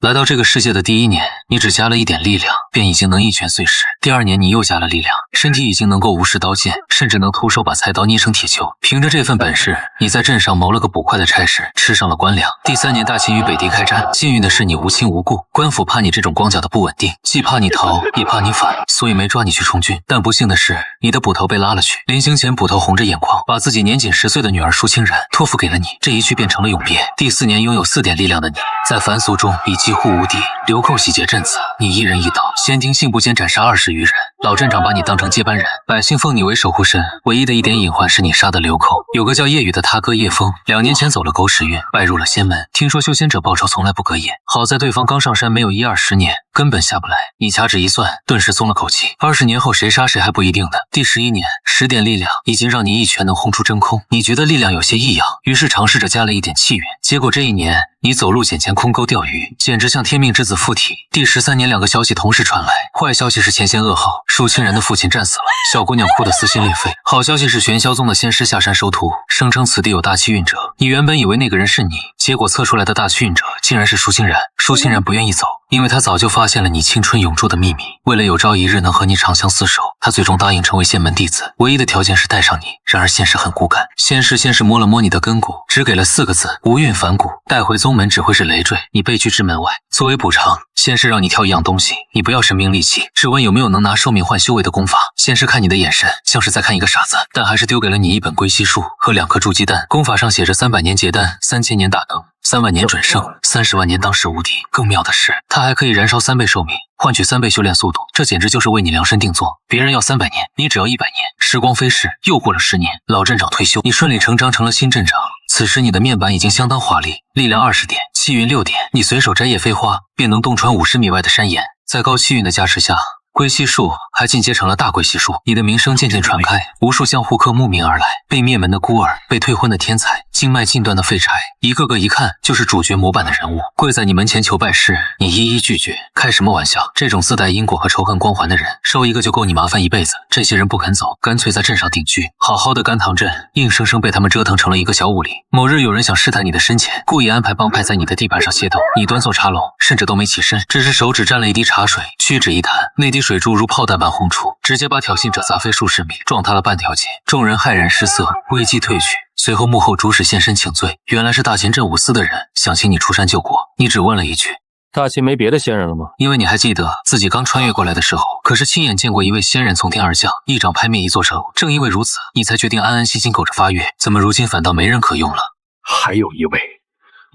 来到这个世界的第1年，你只加了一点力量，便已经能一拳碎石。第2年，你又加了力量，身体已经能够无视刀剑，甚至能徒手把菜刀捏成铁球。凭着这份本事，你在镇上谋了个捕快的差事，吃上了官粮。第3年，大秦与北狄开战，幸运的是你无亲无故，官府怕你这种光脚的不稳定，既怕你逃，也怕你反，所以没抓你去充军。但不幸的是，你的捕头被拉了去。临行前，捕头红着眼眶，把自己年仅10岁的女儿舒清然托付给了你，这一去便成了永别。第4年，拥有4点力量的你，在凡俗中已几乎无敌。流寇洗劫镇子，你一人一刀，先听信步间斩杀20余人。老镇长把你当成接班人，百姓奉你为守护神。唯一的一点隐患是你杀的流寇。有个叫叶雨的他哥叶枫，2年前走了狗屎运，拜入了仙门。听说修仙者报仇从来不隔夜，好在对方刚上山没有10-20年，根本下不来。你掐指一算，顿时松了口气。20年后谁杀谁还不一定呢。第11年，10点力量已经让你一拳能轰出真空。你觉得力量有些异样，于是尝试着加了一点气运。结果这1年，你走路捡钱空钩钓鱼，简直像天命之子附体。第13年，2个消息同时传来，坏消息是前线噩耗，舒清然的父亲战死了，小姑娘哭得撕心裂肺。好消息是玄霄宗的仙师下山收徒，声称此地有大气运者。你原本以为那个人是你，结果测出来的大气运者竟然是舒清然。舒清然不愿意走，因为他早就发现了你青春永驻的秘密。为了有朝一日能和你长相厮守，他最终答应成为仙门弟子，唯一的条件是带上你。然而现实很骨感，仙师先是摸了摸你的根骨，只给了4个字：无运反骨。带回宗门只会是累赘，你被拒之门外。作为补偿，仙师让你挑一样东西，你不要神兵利器，只问有没有能拿寿命换修为的功法。仙师看你的眼神像是在看一个傻子，但还是丢给了你一本归西术和2颗筑基丹。功法上写着300年结丹，3000年打更，3万年准圣，30万年当世无敌。更妙的是，它还可以燃烧3倍寿命，换取3倍修炼速度，这简直就是为你量身定做。别人要300年，你只要100年。时光飞逝，又过了10年，老镇长退休，你顺理成章成了新镇长。此时你的面板已经相当华丽，力量20点，气运6点，你随手摘叶飞花，便能洞穿50米外的山岩。在高气运的加持下，归西术还进阶成了大归西术，你的名声渐渐传开，无数像护客慕名而来。被灭门的孤儿，被退婚的天才，经脉尽断的废柴，一个个一看就是主角模板的人物，跪在你门前求拜师，你一一拒绝。开什么玩笑，这种自带因果和仇恨光环的人，收一个就够你麻烦一辈子。这些人不肯走，干脆在镇上定居。好好的甘棠镇，硬生生被他们折腾成了一个小武林。某日有人想试探你的深浅，故意安排帮派在你的地盘上械斗，你端坐茶楼，甚至都没起身，只是手指沾了一滴茶水，屈指一弹，那滴水珠如炮弹般轰出，直接把挑衅者砸飞数十米，撞塌了半条街。众人骇然失色，危机退去。随后幕后主使现身请罪，原来是大秦镇武司的人想请你出山救国。你只问了一句：大秦没别的仙人了吗？因为你还记得自己刚穿越过来的时候，可是亲眼见过一位仙人从天而降，一掌拍灭一座城。正因为如此，你才决定安安心心苟着发育，怎么如今反倒没人可用了？还有一位，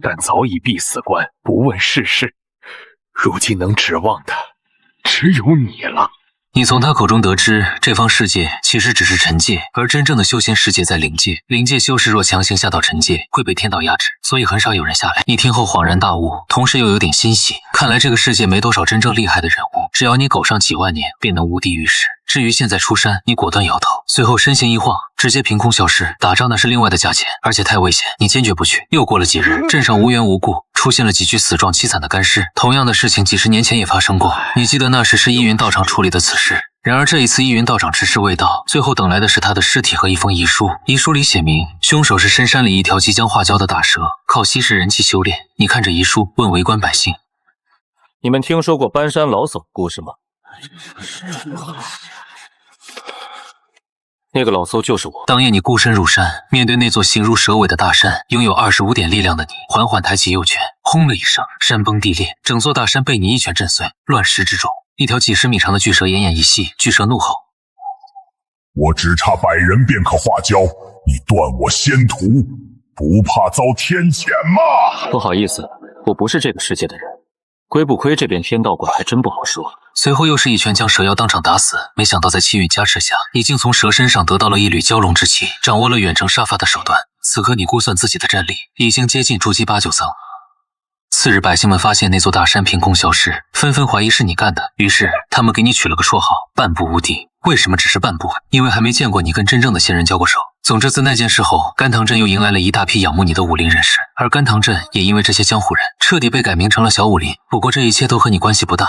但早已闭死关，不问世事，如今能指望的只有你了。你从他口中得知，这方世界其实只是尘界，而真正的修仙世界在灵界。灵界修士若强行下到尘界，会被天道压制，所以很少有人下来。你听后恍然大悟，同时又有点欣喜。看来这个世界没多少真正厉害的人物，只要你苟上几万年，便能无敌于世。至于现在出山，你果断摇头，随后身形一晃，直接凭空消失。打仗那是另外的价钱，而且太危险，你坚决不去。又过了几日，镇上无缘无故出现了几具死状凄惨的干尸。同样的事情几10年前也发生过，你记得那时是依云道长处理的此事。然而这一次依云道长迟迟未到，最后等来的是他的尸体和一封遗书。遗书里写明，凶手是深山里一条即将化蛟的大蛇，靠吸食人气修炼。你看着遗书，问围观百姓：你们听说过搬山老叟的故事吗？那个老叟就是我。当夜你孤身入山，面对那座形如蛇尾的大山，拥有25点力量的你，缓缓抬起右拳，轰了一声，山崩地裂，整座大山被你一拳震碎。乱石之中，一条几10米长的巨蛇奄奄一息，巨蛇怒吼：我只差100人便可化蛟，你断我仙途，不怕遭天谴吗？不好意思，我不是这个世界的人，亏不亏这边天道馆还真不好说。随后又是一拳将蛇妖当场打死，没想到在气运加持下，已经从蛇身上得到了一缕蛟龙之气，掌握了远程杀伐的手段。此刻你估算自己的战力已经接近筑基8、9层。次日百姓们发现那座大山凭空消失，纷纷怀疑是你干的，于是他们给你取了个绰号“半步无敌”。为什么只是半步？因为还没见过你跟真正的仙人交过手。总之自那件事后，甘棠镇又迎来了一大批仰慕你的武林人士，而甘棠镇也因为这些江湖人彻底被改名成了小武林。不过这一切都和你关系不大。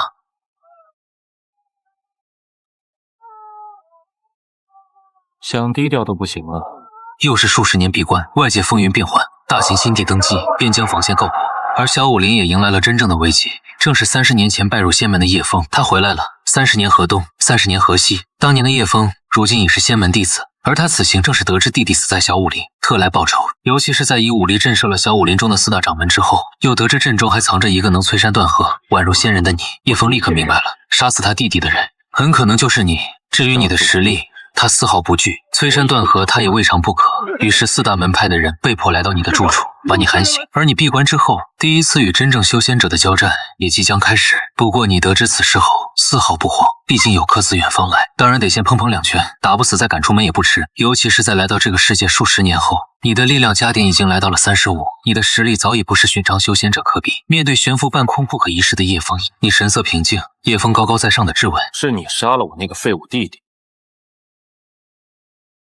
想低调都不行啊。又是数十年闭关，外界风云变幻，大秦新帝登基，边疆防线告破，而小武林也迎来了真正的危机。正是30年前拜入仙门的叶枫。他回来了。30年河东，30年河西。当年的叶枫，如今已是仙门弟子。而他此行正是得知弟弟死在小武林，特来报仇。尤其是在以武力震慑了小武林中的4大掌门之后，又得知阵中还藏着一个能摧山断河、宛如仙人的你。叶枫立刻明白了，杀死他弟弟的人，很可能就是你。至于你的实力，他丝毫不惧，摧山断河他也未尝不可。于是4大门派的人被迫来到你的住处，把你喊醒。而你闭关之后，第一次与真正修仙者的交战也即将开始。不过你得知此事后，丝毫不慌，毕竟有客自远方来，当然得先碰碰2拳，打不死再赶出门也不迟。尤其是在来到这个世界数10年后，你的力量加点已经来到了35，你的实力早已不是寻常修仙者可比。面对悬浮半空不可一世的叶枫，你神色平静。叶枫高高在上的质问：是你杀了我那个废物弟弟？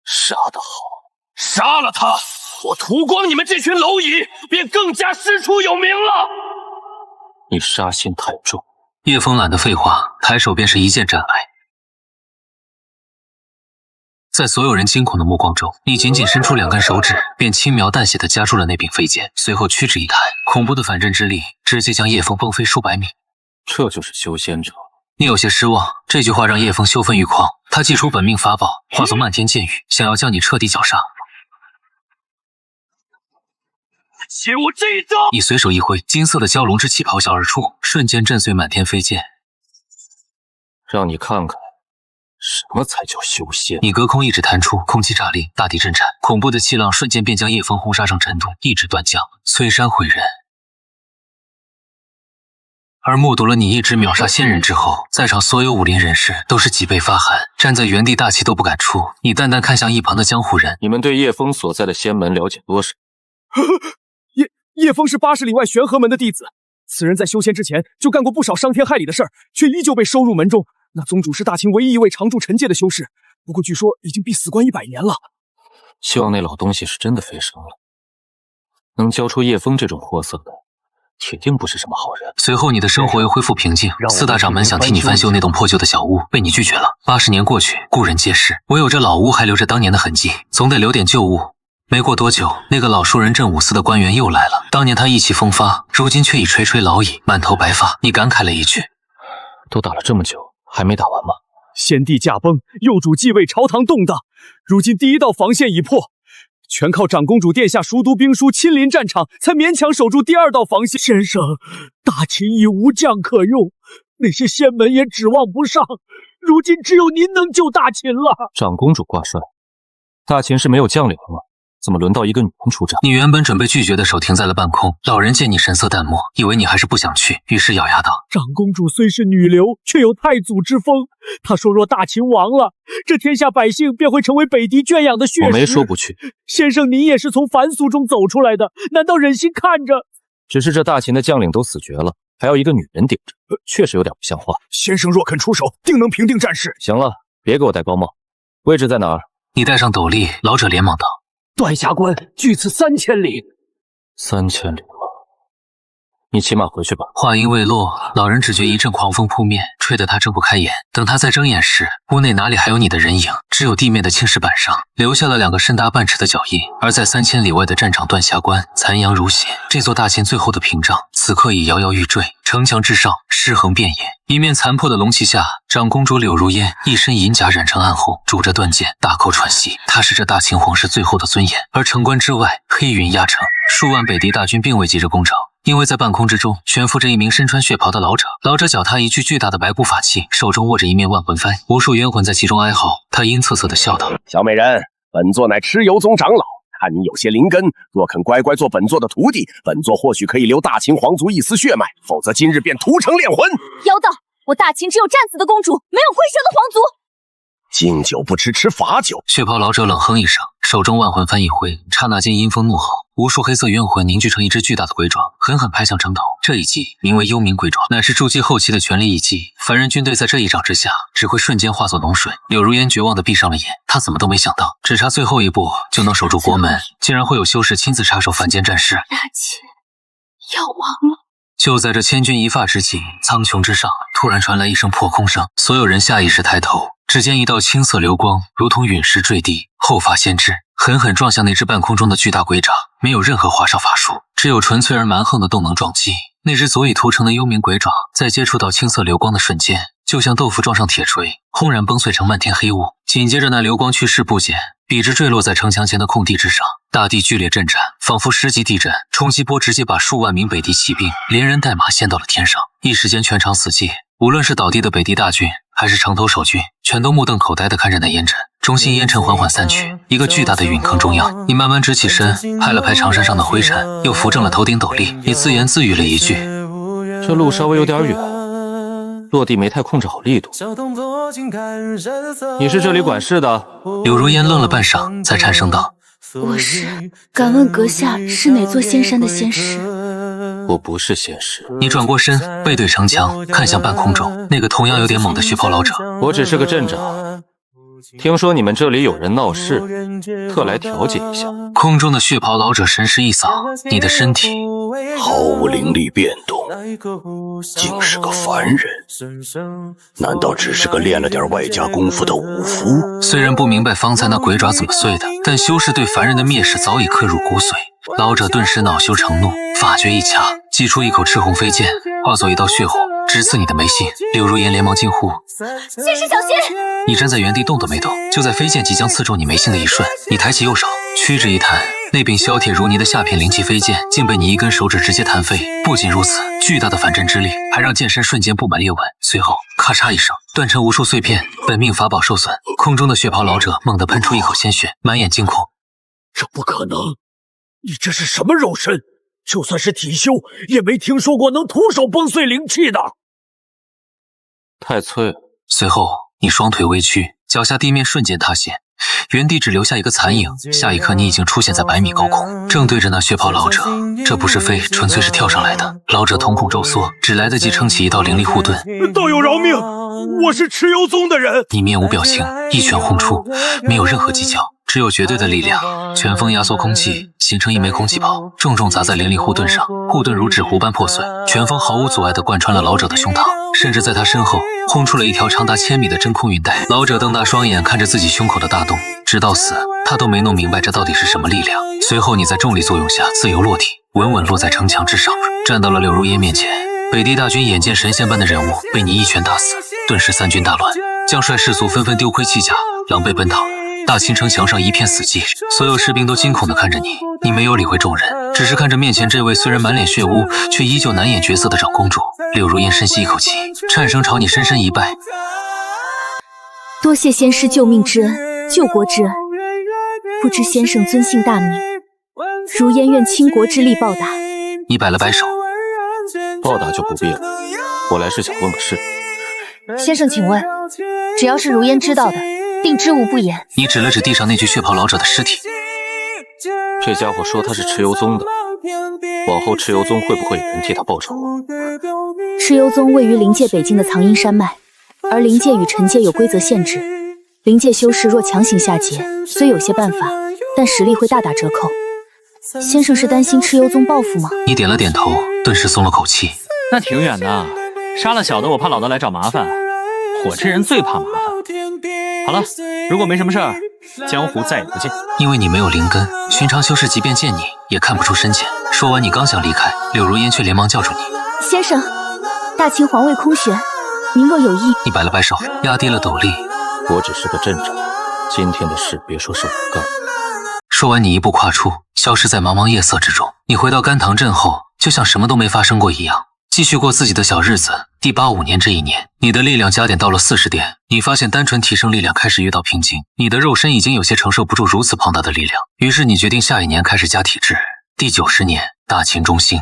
杀得好，杀了他，我屠光你们这群蝼蚁，便更加师出有名了。你杀心太重。叶枫懒得废话，抬手便是一剑斩来。在所有人惊恐的目光中，你仅仅伸出2根手指，便轻描淡写地夹住了那柄飞剑，随后屈指一弹，恐怖的反震之力直接将叶枫崩飞数百米。这就是修仙者。你有些失望，这句话让叶枫羞愤欲狂，他祭出本命法宝，化作漫天剑雨，想要将你彻底绞杀。接我这一招！你随手一挥，金色的蛟龙之气咆哮而出，瞬间震碎满天飞剑。让你看看什么才叫修仙。你隔空一指弹出，空气炸裂，大地震颤，恐怖的气浪瞬间便将叶枫轰杀成尘土，一指断将，摧山毁人。而目睹了你一指秒杀仙人之后，在场所有武林人士都是脊背发寒，站在原地大气都不敢出。你淡淡看向一旁的江湖人：你们对叶枫所在的仙门了解多少？叶枫是80里外玄河门的弟子，此人在修仙之前就干过不少伤天害理的事儿，却依旧被收入门中。那宗主是大秦唯一一位常驻尘界的修士，不过据说已经闭死关100年了。希望那老东西是真的飞升了，能教出叶枫这种货色的，铁定不是什么好人。随后你的生活又恢复平静，4大掌门想替你翻修那栋破旧的小屋，被你拒绝了。80年过去，故人皆逝，唯有这老屋还留着当年的痕迹，总得留点旧物。没过多久，那个老熟人镇武司的官员又来了。当年他意气风发，如今却已垂垂老矣，满头白发。你感慨了一句：都打了这么久，还没打完吗？先帝驾崩，幼主继位，朝堂动荡，如今第1道防线已破，全靠长公主殿下熟读兵书，亲临战场，才勉强守住第2道防线。先生，大秦已无将可用，那些仙门也指望不上，如今只有您能救大秦了。长公主挂帅，大秦是没有将领了吗？怎么轮到一个女人出战？你原本准备拒绝的手停在了半空，老人见你神色淡漠，以为你还是不想去，于是咬牙道：长公主虽是女流，却有太祖之风。她说若大秦亡了，这天下百姓便会成为北狄圈养的血食。我没说不去。先生您也是从凡俗中走出来的，难道忍心看着？只是这大秦的将领都死绝了，还要一个女人顶着，确实有点不像话。先生若肯出手，定能平定战事。行了，别给我戴高帽。位置在哪儿？你戴上斗笠，老者连忙道：段霞关距此3000里。3000里吗？你骑马回去吧。话音未落，老人只觉一阵狂风扑面，吹得他睁不开眼。等他再睁眼时，屋内哪里还有你的人影，只有地面的青石板上留下了2个深达半尺的脚印。而在3000里外的战场段霞关，残阳如血，这座大秦最后的屏障此刻已摇摇欲坠，城墙之上尸横遍野。一面残破的龙旗下，长公主柳如烟一身银甲染成暗红，拄着断剑，大口喘息。她是这大秦皇室最后的尊严。而城关之外，黑云压城，数万北狄大军并未急着攻城，因为在半空之中悬浮着一名身穿血袍的老者。老者脚踏一具巨大的白骨法器，手中握着一面万魂幡，无数冤魂在其中哀嚎。他阴恻恻地笑道：小美人，本座乃蚩尤宗长老，看你有些灵根，若肯乖乖做本座的徒弟，本座或许可以留大秦皇族一丝血脉，否则今日便屠城炼魂。妖道，我大秦只有战死的公主，没有会生的皇族。敬酒不吃吃罚酒。血袍老者冷哼一声，手中万魂幡一挥，刹那间阴风怒吼，无数黑色冤魂凝聚成一只巨大的鬼爪，狠狠拍向城头。这一击名为幽冥鬼爪，乃是筑基后期的全力一击。凡人军队在这一掌之下，只会瞬间化作脓水。柳如烟绝望地闭上了眼，他怎么都没想到，只差最后一步就能守住国门，竟然会有修士亲自插手凡间战事。大秦要亡了。就在这千钧一发之际，苍穹之上突然传来一声破空声，所有人下意识抬头，只见一道青色流光如同陨石坠地，后发先至，狠狠撞向那只半空中的巨大鬼爪，没有任何华少法术，只有纯粹而蛮横的动能撞击。那只足以屠城的幽冥鬼爪，在接触到青色流光的瞬间，就像豆腐撞上铁锤，轰然崩碎成漫天黑雾。紧接着那流光去势不减，笔直坠落在城墙前的空地之上，大地剧烈震颤，仿佛10级地震，冲击波直接把数万名北地骑兵连人带马掀到了天上。一时间全场死寂，无论是倒地的北地大军还是城头守军，全都目瞪口呆地看着那烟尘。中心烟尘缓缓散去，一个巨大的陨坑中央，你慢慢直起身，拍了拍长衫上的灰尘，又扶正了头顶斗笠。你自言自语了一句：这路稍微有点远，落地没太控制好力度。你是这里管事的？柳如烟愣了半晌，才颤声道：我是。敢问阁下是哪座仙山的仙师？我不是仙师。你转过身，背对城墙，看向半空中那个同样有点猛的血袍老者。我只是个镇长，听说你们这里有人闹事，特来调解一下。空中的血袍老者神识一扫，你的身体毫无灵力变动，竟是个凡人。难道只是个练了点外家功夫的武夫？虽然不明白方才那鬼爪怎么碎的，但修士对凡人的蔑视早已刻入骨髓。老者顿时恼羞成怒，法诀一掐，击出一口赤红飞剑，化作一道血红，直刺你的眉心。柳如烟连忙惊呼：仙师小心！你站在原地动都没动，就在飞剑即将刺中你眉心的一瞬，你抬起右手，屈指一弹，那柄削铁如泥的下片灵气飞剑竟被你一根手指直接弹飞。不仅如此，巨大的反震之力还让剑身瞬间布满裂纹，随后咔嚓一声，断成无数碎片，本命法宝受损。空中的血袍老者猛地喷出一口鲜血，满眼惊恐：这不可能！你这是什么肉身？就算是体修，也没听说过能徒手崩碎灵气的。太脆了。随后你双腿微屈，脚下地面瞬间塌陷，原地只留下一个残影。下一刻你已经出现在100米高空，正对着那血袍老者。这不是飞，纯粹是跳上来的。老者瞳孔骤缩，只来得及撑起一道灵力护盾。道友饶命，我是蚩尤宗的人。你面无表情，一拳轰出，没有任何技巧，只有绝对的力量。拳风压缩空气，形成一枚空气炮，重重砸在灵力护盾上，护盾如纸糊般破碎。拳风毫无阻碍地贯穿了老者的胸膛，甚至在他身后轰出了一条长达1000米的真空云带。老者瞪大双眼看着自己胸口的大洞，直到死他都没弄明白这到底是什么力量。随后你在重力作用下自由落体，稳稳落在城墙之上，站到了柳如烟面前。北地大军眼见神仙般的人物被你一拳打死，顿时三军大乱，将帅士卒纷纷丢盔弃甲，狼狈奔逃。大秦城墙上一片死寂，所有士兵都惊恐地看着你。你没有理会众人，只是看着面前这位虽然满脸血污，却依旧难掩绝色的长公主。柳如烟深吸一口气，颤声朝你深深一拜：多谢仙师救命之恩，救国之恩。不知先生尊姓大名？如烟愿倾国之力报答。你摆了摆手：报答就不必了，我来是想问个事。先生请问，只要是如烟知道的，定知无不言。你指了指地上那具血袍老者的尸体。这家伙说他是蚩尤宗的，往后蚩尤宗会不会有人替他报仇？蚩尤宗位于灵界北境的藏阴山脉，而灵界与尘界有规则限制，灵界修士若强行下界，虽有些办法，但实力会大打折扣。先生是担心蚩尤宗报复吗？你点了点头，顿时松了口气。那挺远的，杀了小的我怕老的来找麻烦，我这人最怕麻烦。好了，如果没什么事儿，江湖再也不见。因为你没有灵根，寻常修士即便见你也看不出深浅。说完你刚想离开，柳如烟却连忙叫住你：先生，大秦皇位空悬，您若有意。你摆了摆手，压低了斗笠：我只是个镇长，今天的事别说是我干。说完你一步跨出，消失在茫茫夜色之中。你回到甘棠镇后，就像什么都没发生过一样，继续过自己的小日子。第85年这一年，你的力量加点到了40点，你发现单纯提升力量开始遇到瓶颈，你的肉身已经有些承受不住如此庞大的力量，于是你决定下一年开始加体质。第90年，大秦中心，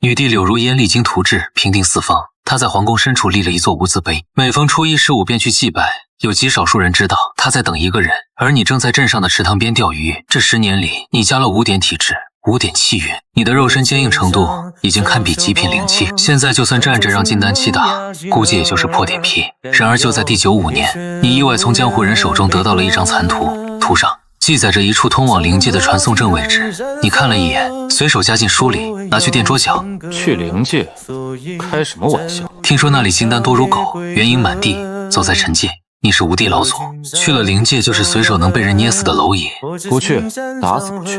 女帝柳如烟励精图治，平定四方。她在皇宫深处立了一座无字碑，每逢初1、15便去祭拜。有极少数人知道她在等一个人，而你正在镇上的池塘边钓鱼。这10年里，你加了5点体质，5点气运，你的肉身坚硬程度已经堪比极品灵气。现在就算站着让金丹期打，估计也就是破点皮。然而就在第95年，你意外从江湖人手中得到了一张残图，图上记载着一处通往灵界的传送阵位置。你看了一眼，随手加进书里，拿去垫桌角。去灵界？开什么玩笑？听说那里金丹多如狗，元婴满地，走在尘界，你是无地老祖，去了灵界就是随手能被人捏死的蝼蚁。不去，打死不去。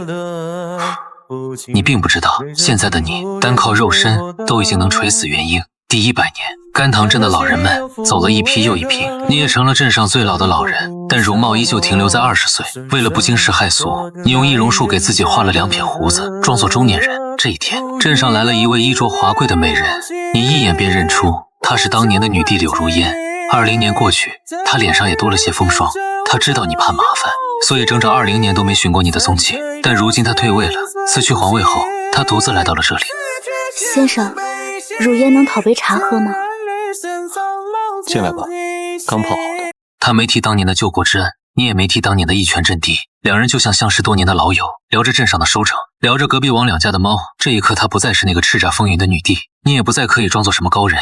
你并不知道，现在的你单靠肉身都已经能垂死元婴。第100年，甘棠镇的老人们走了一批又一批，你也成了镇上最老的老人，但容貌依旧停留在20岁。为了不惊世骇俗，你用易容术给自己画了2撇胡子，装作中年人。这一天，镇上来了一位衣着华贵的美人，你一眼便认出她是当年的女帝柳如烟。20年过去，她脸上也多了些风霜。她知道你怕麻烦，所以整整20年都没寻过你的踪迹。但如今她退位了，辞去皇位后，她独自来到了这里。先生，如烟能讨杯茶喝吗？进来吧，刚泡好的。他没提当年的救国之恩，你也没提当年的一拳震地，两人就像相识多年的老友，聊着镇上的收成，聊着隔壁王两家的猫。这一刻，她不再是那个叱咤风云的女帝，你也不再可以装作什么高人。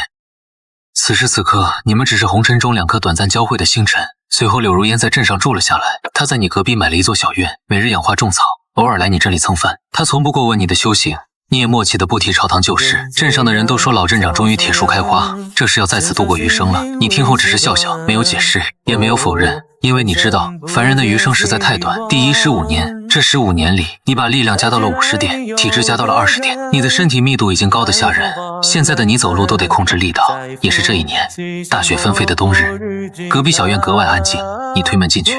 此时此刻，你们只是红尘中2颗短暂交汇的星辰。随后，柳如烟在镇上住了下来，她在你隔壁买了一座小院，每日养花种草，偶尔来你这里蹭饭。她从不过问你的修行，你也默契的不提朝堂旧事。镇上的人都说老镇长终于铁树开花，这是要在此度过余生了。你听后只是笑笑，没有解释，也没有否认，因为你知道凡人的余生实在太短。第15年，这15年里，你把力量加到了50点，体质加到了20点，你的身体密度已经高得吓人。现在的你走路都得控制力道。也是这一年，大雪纷飞的冬日，隔壁小院格外安静。你推门进去，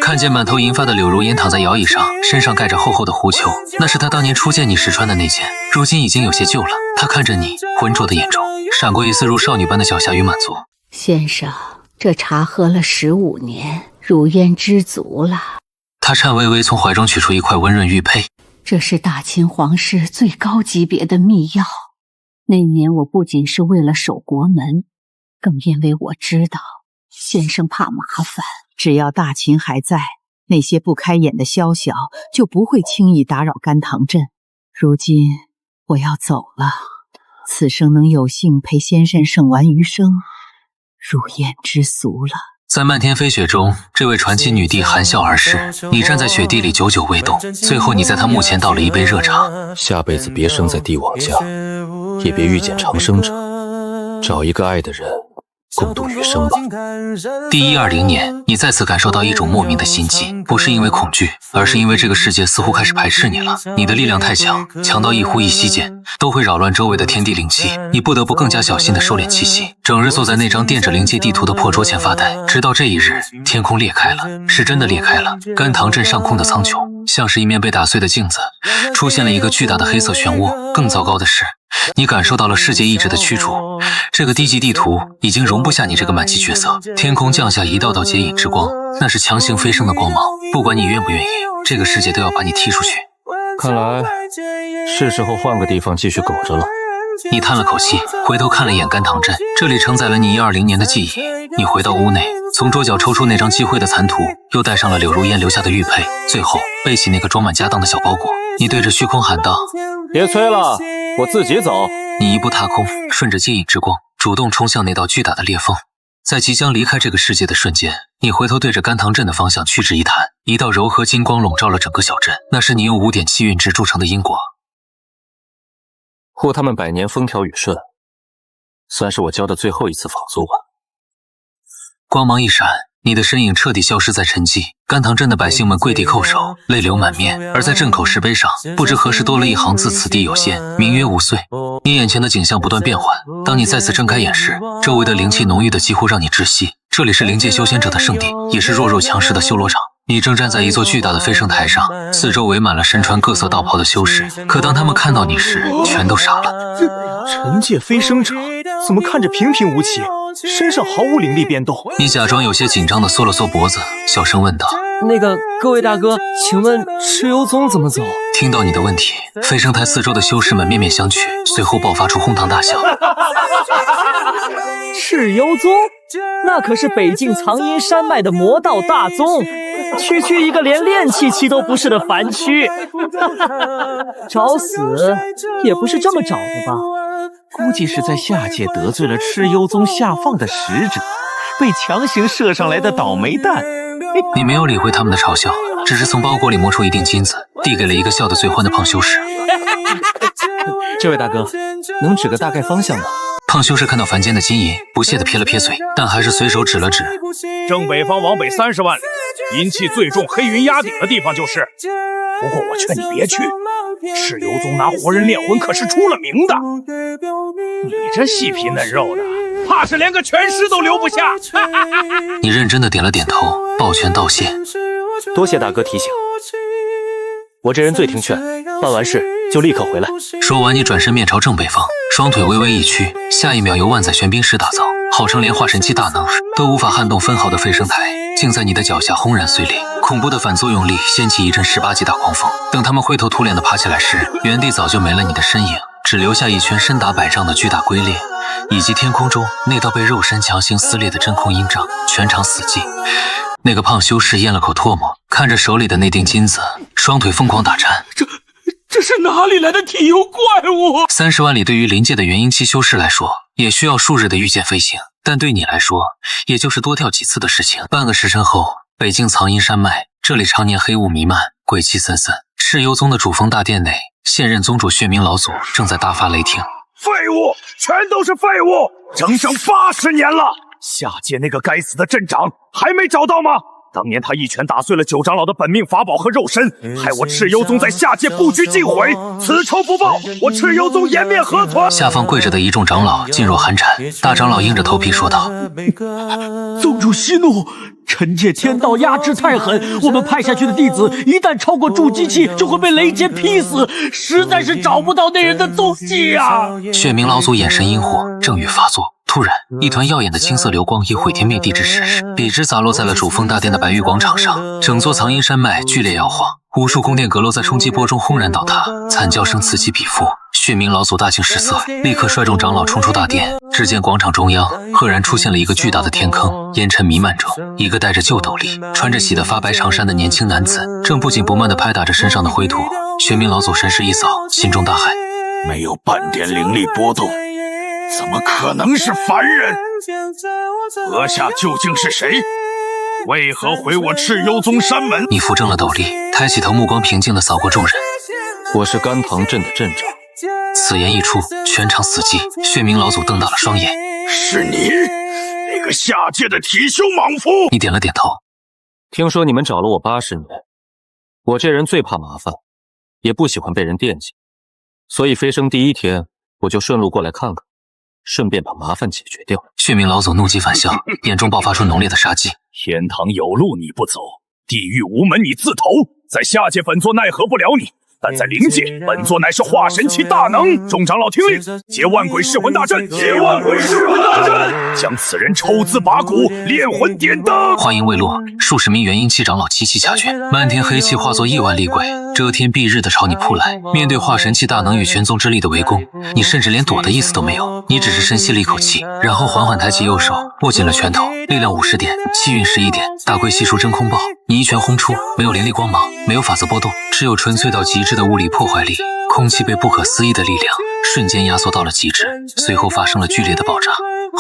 看见满头银发的柳如烟躺在摇椅上，身上盖着厚厚的狐裘，那是她当年初见你时穿的那件，如今已经有些旧了。她看着你，浑浊的眼中闪过一丝如少女般的狡黠与满足。先生，这茶喝了15年，如烟知足了。她颤巍巍从怀中取出一块温润玉佩，这是大秦皇室最高级别的秘药。那年我不仅是为了守国门，更因为我知道先生怕麻烦。只要大秦还在，那些不开眼的宵小就不会轻易打扰甘棠镇。如今我要走了，此生能有幸陪先生剩完余生，如烟知足了。在漫天飞雪中，这位传奇女帝含笑而逝。你站在雪地里久久未动，最后你在她墓前倒了一杯热茶。下辈子别生在帝王家，也别遇见长生者，找一个爱的人共度余生吧。第120年，你再次感受到一种莫名的心悸，不是因为恐惧，而是因为这个世界似乎开始排斥你了。你的力量太强，强到一呼一吸间都会扰乱周围的天地灵气，你不得不更加小心地收敛气息，整日坐在那张垫着灵界地图的破桌前发呆。直到这一日，天空裂开了，是真的裂开了。甘棠镇上空的苍穹像是一面被打碎的镜子，出现了一个巨大的黑色漩涡。更糟糕的是，你感受到了世界意志的驱逐，这个低级地图已经容不下你这个满级角色。天空降下一道道接引之光，那是强行飞升的光芒，不管你愿不愿意，这个世界都要把你踢出去。看来是时候换个地方继续苟着了。你叹了口气，回头看了一眼甘棠镇，这里承载了你120年的记忆。你回到屋内，从桌角抽出那张积灰的残图，又带上了柳如烟留下的玉佩，最后背起那个装满家当的小包裹。你对着虚空喊道：别催了，我自己走。你一步踏空，顺着接引之光，主动冲向那道巨大的裂缝。在即将离开这个世界的瞬间，你回头对着甘棠镇的方向屈指一弹，一道柔和金光笼罩了整个小镇，那是你用5点气运值铸成的因果。护他们100年风调雨顺，算是我交的最后一次房租吧。光芒一闪，你的身影彻底消失在沉寂。甘棠镇的百姓们跪地叩首，泪流满面。而在镇口石碑上，不知何时多了一行字：此地有仙，名曰5岁。你眼前的景象不断变换，当你再次睁开眼时，周围的灵气浓郁的几乎让你窒息。这里是灵界修仙者的圣地，也是弱肉强食的修罗场。你正站在一座巨大的飞升台上，四周围满了身穿各色道袍的修士，可当他们看到你时，全都傻了。尘界飞升者怎么看着平平无奇，身上毫无灵力变动？你假装有些紧张地缩了缩脖子，小声问道：各位大哥，请问蚩尤宗怎么走？听到你的问题，飞升台四周的修士们面面相觑，随后爆发出哄堂大笑。蚩尤宗，那可是北境藏阴山脉的魔道大宗，区一个连炼气期都不是的凡躯，找死也不是这么找的吧？估计是在下界得罪了蚩尤宗下放的使者，被强行射上来的倒霉蛋。你没有理会他们的嘲笑，只是从包裹里摸出一锭金子，递给了一个笑得最欢的胖修士。这位大哥，能指个大概方向吗？胖修士看到凡间的金银，不屑地撇了撇嘴，但还是随手指了指。正北方往北30万里，阴气最重、黑云压顶的地方就是。不过我劝你别去，蚩尤宗拿活人炼魂可是出了名的。你这细皮嫩肉的，怕是连个全尸都留不下。你认真的点了点头，抱拳道谢。多谢大哥提醒，我这人最听劝，办完事就立刻回来。说完，你转身面朝正北方，双腿微微一屈，下一秒由万载玄冰石打造，号称连化神期大能都无法撼动分毫的飞升台，竟在你的脚下轰然碎裂。恐怖的反作用力掀起一阵18级大狂风，等他们灰头土脸的爬起来时，原地早就没了你的身影，只留下一圈深达100丈的巨大龟裂，以及天空中那道被肉身强行撕裂的真空阴障，全场死寂。那个胖修士咽了口唾沫，看着手里的那锭金子，双腿疯狂打颤。这是哪里来的体幽怪物？30万里对于临界的元婴期修士来说，也需要数日的御剑飞行，但对你来说，也就是多跳几次的事情。半个时辰后，北境藏阴山脉，这里常年黑雾弥漫，鬼气森森。蚩尤宗的主峰大殿内，现任宗主血冥老祖正在大发雷霆。废物，全都是废物！整整80年了，下界那个该死的镇长还没找到吗？当年他一拳打碎了9长老的本命法宝和肉身，害我蚩尤宗在下界布局尽毁，此仇不报，我蚩尤宗颜面何存？下方跪着的一众长老噤若寒蝉，大长老硬着头皮说道：“宗主息怒，臣界天道压制太狠，我们派下去的弟子一旦超过筑基期，就会被雷劫劈死，实在是找不到那人的踪迹啊！”血冥老祖眼神阴火，正欲发作。突然，一团耀眼的青色流光以毁天灭地之势，笔直洒落在了主峰大殿的白玉广场上。整座藏阴山脉剧烈摇晃，无数宫殿阁楼在冲击波中轰然倒塌，惨叫声此起彼伏。血冥老祖大惊失色，立刻率众长老冲出大殿。只见广场中央赫然出现了一个巨大的天坑，烟尘弥漫中，一个戴着旧斗笠、穿着洗得发白长衫的年轻男子，正不紧不慢地拍打着身上的灰土。血冥老祖神识一扫，心中大骇：没有半点灵力波动，怎么可能是凡人？阁下究竟是谁？为何回我蚩尤宗山门？你扶正了斗笠，抬起头，目光平静地扫过众人。我是甘棠镇的镇长。此言一出，全场死寂。血冥老祖瞪大了双眼：是你，那个下界的体修莽夫！你点了点头。听说你们找了我80年，我这人最怕麻烦，也不喜欢被人惦记，所以飞升第一天我就顺路过来看看，顺便把麻烦解决掉。血冥老祖怒极反笑，眼中爆发出浓烈的杀机。天堂有路你不走，地狱无门你自投，在下界本座奈何不了你，但在灵界，本座乃是化神期大能。众长老听令，结万鬼噬魂大阵，结万鬼噬魂大阵，将此人抽丝拔骨，炼魂点灯。话音未落，数十名元婴期长老齐齐下卷，漫天黑气化作亿万厉鬼，遮天蔽日的朝你扑来。面对化神期大能与全宗之力的围攻，你甚至连躲的意思都没有。你只是深吸了一口气，然后缓缓抬起右手，握紧了拳头，力量50点，气运11点，大龟细数真空爆。你一拳轰出，没有灵力光芒，没有法则波动，只有纯粹到极致的物理破坏力。空气被不可思议的力量瞬间压缩到了极致，随后发生了剧烈的爆炸，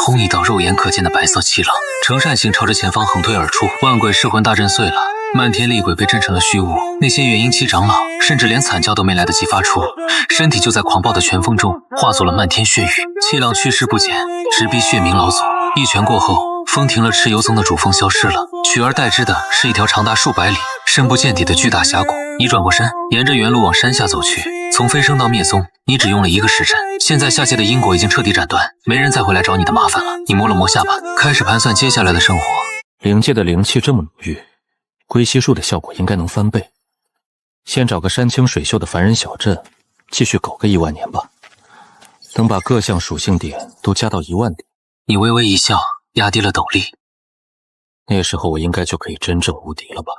轰一道肉眼可见的白色气浪呈扇形朝着前方横推而出。万鬼噬魂大阵碎了，漫天厉鬼被震成了虚无。那些元婴期长老甚至连惨叫都没来得及发出，身体就在狂暴的拳风中化作了漫天血雨。气浪去势不减，直逼血冥老祖。一拳过后，风停了，蚩尤宗的主峰消失了，取而代之的是一条长达数百里、深不见底的巨大峡谷。你转过身，沿着原路往山下走去。从飞升到灭宗，你只用了1个时辰。现在下界的因果已经彻底斩断，没人再会来找你的麻烦了。你摸了摸下巴，开始盘算接下来的生活。灵界的灵气这么浓郁，龟息术的效果应该能翻倍。先找个山清水秀的凡人小镇，继续苟个1万年吧。等把各项属性点都加到1万点。你微微一笑，压低了斗笠。那时候我应该就可以真正无敌了吧。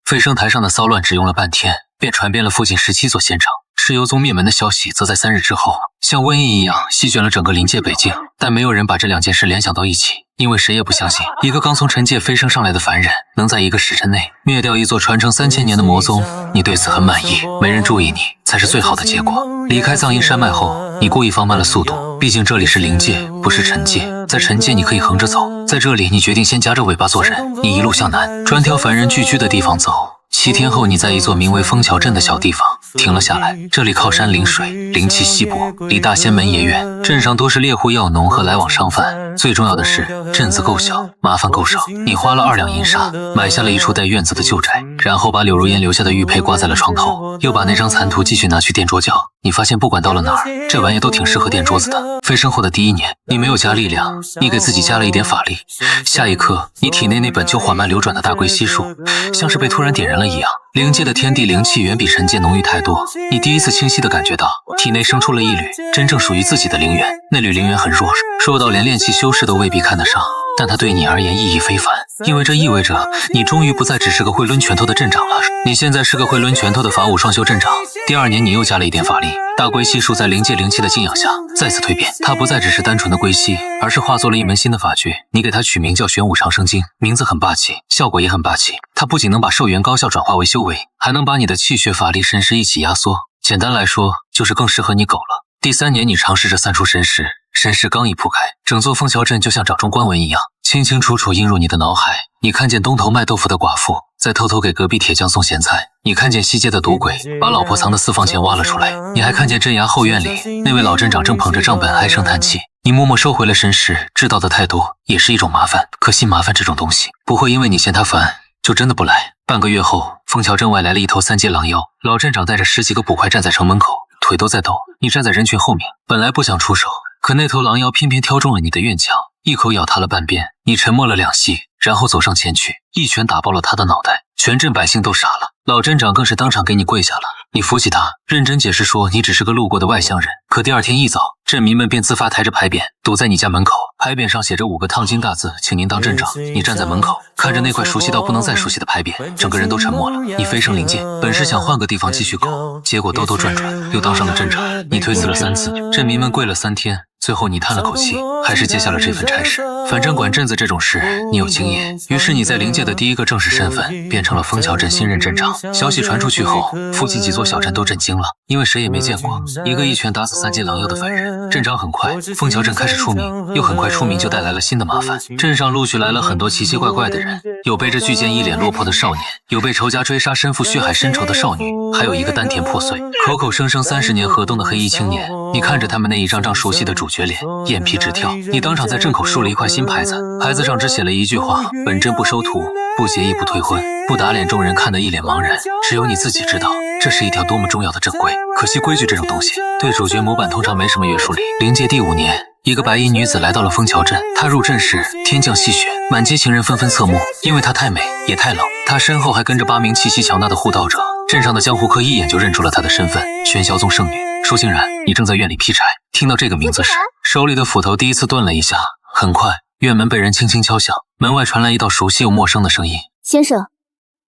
飞升台上的骚乱只用了半天，便传遍了附近17座县城。蚩尤宗灭门的消息则在3日之后像瘟疫一样席卷了整个临界北境，但没有人把这2件事联想到一起，因为谁也不相信一个刚从尘界飞升上来的凡人能在1个时辰内灭掉一座传承3000年的魔宗。你对此很满意，没人注意你才是最好的结果。离开藏阴山脉后，你故意放慢了速度，毕竟这里是灵界，不是尘界。在尘界你可以横着走，在这里你决定先夹着尾巴做人。你一路向南，专挑凡人聚居的地方走。7天后，你在一座名为枫桥镇的小地方停了下来。这里靠山临水，灵气稀薄，离大仙门也远。镇上多是猎户药农和来往商贩。最重要的是，镇子够小，麻烦够少。你花了2两银沙，买下了一处带院子的旧宅，然后把柳如烟留下的玉佩挂在了床头，又把那张残图继续拿去垫桌脚。你发现不管到了哪儿，这玩意都挺适合垫桌子的。飞升后的第1年，你没有加力量，你给自己加了一点法力。下一刻，你体内那本就缓慢流转的大龟息术，像是被突然点燃了一样。灵界的天地灵气远比神界浓郁太多，你第一次清晰地感觉到体内生出了一缕真正属于自己的灵源。那缕灵源很弱，弱到连炼气修士都未必看得上，但它对你而言意义非凡，因为这意味着你终于不再只是个会抡拳头的镇长了，你现在是个会抡拳头的法武双修镇长。第2年，你又加了一点法力，大龟息术在灵界灵气的静养下再次蜕变，它不再只是单纯的龟息，而是化作了一门新的法诀。你给它取名叫玄武长生经，名字很霸气，效果也很霸气。它不仅能把寿元高效转化为修为，还能把你的气血法力神识一起压缩。简单来说，就是更适合你狗了。第3年，你尝试着散出神识，神识刚一铺开，整座枫桥镇就像掌中观文一样，清清楚楚映入你的脑海。你看见东头卖豆腐的寡妇在偷偷给隔壁铁匠送咸菜，你看见西街的赌鬼把老婆藏的私房钱挖了出来，你还看见镇衙后院里那位老镇长正捧着账本唉声叹气。你默默收回了神识，知道的太多也是一种麻烦，可惜麻烦这种东西不会因为你嫌它烦就真的不来。半个月后，枫桥镇外来了一头3阶狼妖，老镇长带着10几个捕快站在城门口，腿都在抖。你站在人群后面，本来不想出手，可那头狼妖偏偏挑中了你的院墙，一口咬塌了半边。你沉默了2息，然后走上前去，一拳打爆了他的脑袋。全镇百姓都傻了，老镇长更是当场给你跪下了。你扶起他，认真解释说你只是个路过的外乡人。可第2天一早，镇民们便自发抬着牌匾堵在你家门口，牌匾上写着5个烫金大字，请您当镇长。你站在门口，看着那块熟悉到不能再熟悉的牌匾，整个人都沉默了。你飞升灵界，本是想换个地方继续搞，结果兜兜转转又当上了镇长。你推辞了3次，镇民们跪了3天，最后你叹了口气，还是接下了这份差事。反正管镇子这种事你有经验，于是你在灵界的第1个正式身份变成了枫桥镇新任镇长。消息传出去后，附近几座小镇都震惊了，因为谁也没见过一个一拳打死3阶狼妖的凡人。镇长很快，枫桥镇开始出名，又很快出名就带来了新的麻烦。镇上陆续来了很多奇奇怪怪的人，有背着巨剑一脸落魄的少年，有被仇家追杀身负血海深仇的少女，还有一个丹田破碎口口声声30年河东的黑衣青年。你看着他们那一张张熟悉的主角脸，眼皮直跳。你当场在镇口竖了一块新牌子，牌子上只写了一句话：本镇不收徒，不结义，不退婚，不打脸。众人看得一脸茫然，只有你自己知道这是一条多么重要的正规。可惜规矩这种东西对主角模板通常没什么约束力。灵界第5年，一个白衣女子来到了枫桥镇，她入镇时天降细雪，满街情人纷纷侧目，因为她太美也太冷。她身后还跟着8名气息强大的护道者，镇上的江湖客一眼就认出了她的身份，玄霄宗圣女舒欣然。你正在院里劈柴，听到这个名字时，手里的斧头第一次顿了一下。很快，院门被人轻轻敲响，门外传来一道熟悉又陌生的声音：先生，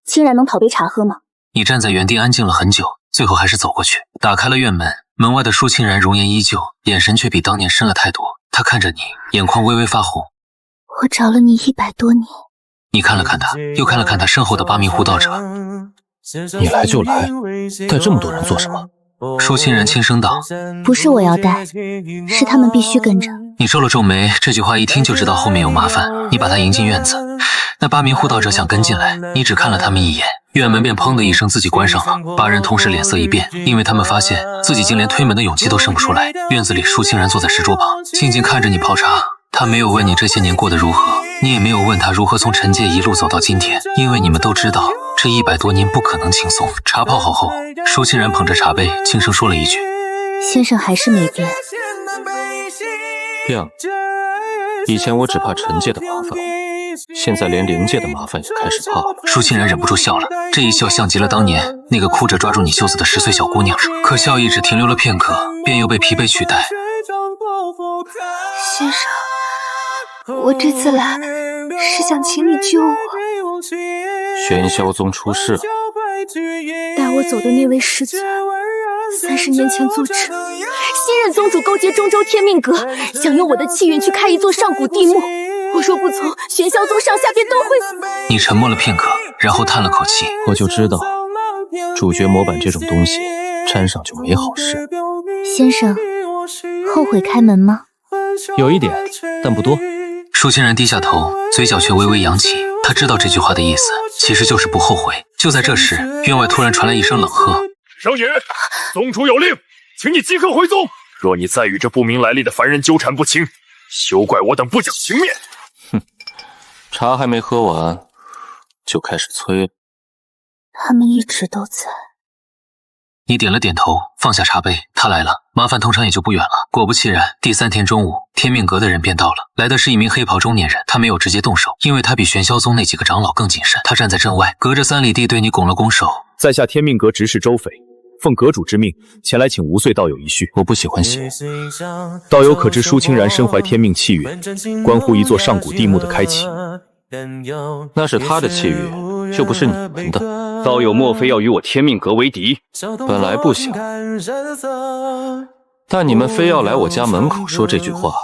欣然能讨杯茶喝吗？你站在原地安静了很久，最后还是走过去，打开了院门。门外的舒欣然容颜依旧，眼神却比当年深了太多。她看着你，眼眶微微发红。我找了你100多年。你看了看他，又看了看他身后的8名护道者。你来就来，带这么多人做什么？舒欣然轻声道：不是我要带，是他们必须跟着。你皱了皱眉，这句话一听就知道后面有麻烦。你把他迎进院子，那8名护道者想跟进来，你只看了他们一眼，院门便砰的一声自己关上了。8人同时脸色一变，因为他们发现自己竟连推门的勇气都生不出来。院子里舒欣然坐在石桌旁，静静看着你泡茶。他没有问你这些年过得如何，你也没有问他如何从陈界一路走到今天，因为你们都知道这100多年不可能轻松。茶泡好后，舒欣然捧着茶杯轻声说了一句：先生还是没变。变了，以前我只怕陈界的麻烦，现在连灵界的麻烦也开始怕了。舒欣然忍不住笑了，这一笑像极了当年那个哭着抓住你袖子的10岁小姑娘。可笑意只停留了片刻，便又被疲惫取代。先生，我这次来是想请你救我。玄霄宗出事了，带我走的那位师尊，30年前坐镇，新任宗主勾结中州天命阁，想用我的气运去开一座上古地墓。我若不从，玄霄宗上下便都会死。你沉默了片刻，然后叹了口气。我就知道，主角模板这种东西沾上就没好事。先生，后悔开门吗？有一点，但不多。舒欣然低下头，嘴角却微微扬起。他知道这句话的意思，其实就是不后悔。就在这时，院外突然传来一声冷喝：“生爷，宗主有令，请你即刻回宗。若你再与这不明来历的凡人纠缠不清，休怪我等不讲情面。”哼，茶还没喝完，就开始催了。他们一直都在。你点了点头，放下茶杯。他来了，麻烦通常也就不远了。果不其然，第3天中午，天命阁的人便到了。来的是一名黑袍中年人，他没有直接动手，因为他比玄霄宗那几个长老更谨慎。他站在阵外，隔着3里地对你拱了拱手。在下天命阁执事周斐，奉阁主之命前来请吴岁道友一叙。我不喜欢写。道友可知舒清然身怀天命气运，关乎一座上古地墓的开启。那是他的气运，又不是你们的。道友莫非要与我天命阁为敌？本来不想，但你们非要来我家门口说这句话，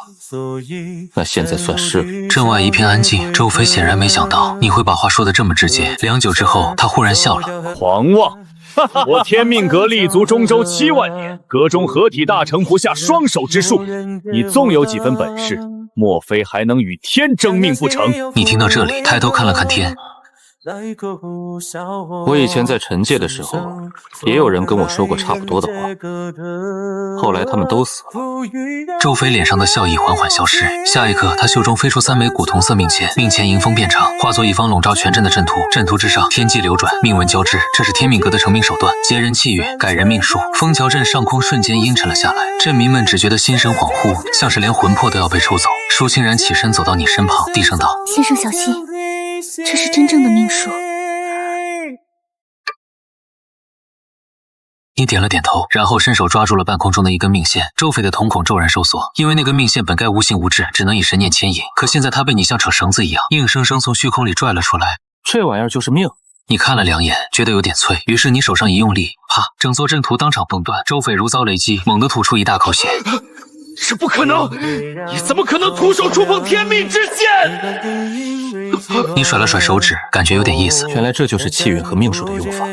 那现在算是了。阵外一片安静，周飞显然没想到你会把话说得这么直接。良久之后，他忽然笑了：“狂妄！我天命阁立足中州7万年，阁中合体大成不下双手之数。你纵有几分本事，莫非还能与天争命不成？”你听到这里，抬头看了看天。我以前在陈界的时候，也有人跟我说过差不多的话，后来他们都死了。周飞脸上的笑意缓缓消失，下一刻，他袖中飞出3枚古铜色命签，命签迎风变长，化作一方笼罩全阵的阵图。阵图之上，天机流转，命文交织，这是天命阁的成名手段，劫人气运，改人命数。枫桥镇上空瞬间阴沉了下来，镇民们只觉得心神恍惚，像是连魂魄都要被抽走。舒清然起身走到你身旁，低声道：“先生小心，这是真正的命数。”你点了点头，然后伸手抓住了半空中的一根命线。周斐的瞳孔骤然收缩，因为那根命线本该无形无质，只能以神念牵引，可现在它被你像扯绳子一样，硬生生从虚空里拽了出来。这玩意儿就是命。你看了2眼，觉得有点脆，于是你手上一用力，啪，整座阵图当场崩断。周斐如遭雷击，猛地吐出一大口血。这不可能！你怎么可能徒手触碰天命之线？你甩了甩手指，感觉有点意思。原来这就是气运和命数的用法。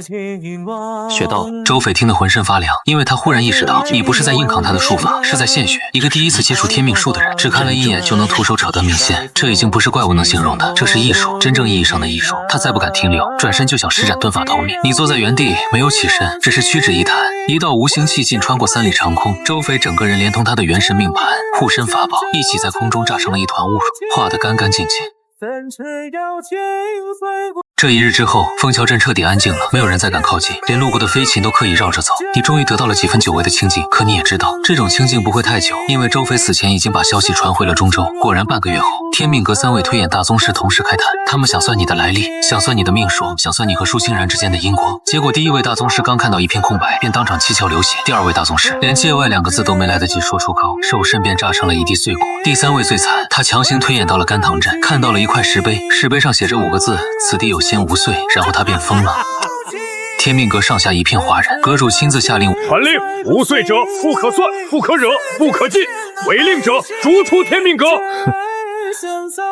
学到了。周斐听得浑身发凉，因为他忽然意识到，你不是在硬扛他的术法，是在现学。一个第一次接触天命术的人，只看了一眼就能徒手扯断命线，这已经不是怪物能形容的，这是艺术，真正意义上的艺术。他再不敢停留，转身就想施展遁法逃命。你坐在原地，没有起身，只是屈指一弹，一道无形气劲穿过3里长空，周斐整个人连同他的元神命盘、护身法宝一起在空中炸成了一团雾水，化得干干净净。这一日之后，枫桥镇彻底安静了，没有人再敢靠近，连路过的飞禽都刻意绕着走。你终于得到了几分久违的清静，可你也知道，这种清静不会太久，因为周斐死前已经把消息传回了中州。果然半个月后，天命阁3位推演大宗师同时开坛，他们想算你的来历，想算你的命数，想算你和舒清然之间的因果。结果第1位大宗师刚看到一片空白，便当场七窍流血；第2位大宗师连界外2个字都没来得及说出口，手肾便炸成了一地碎骨。第3位最惨，他强行推演到了甘棠镇，看到了一块石碑，石碑上写着5个字：此地有仙无岁，然后他便疯了。天命阁上下一片哗然，阁主亲自下令：传令，无岁者不可算，不可惹，不可进；违令者逐出天命阁。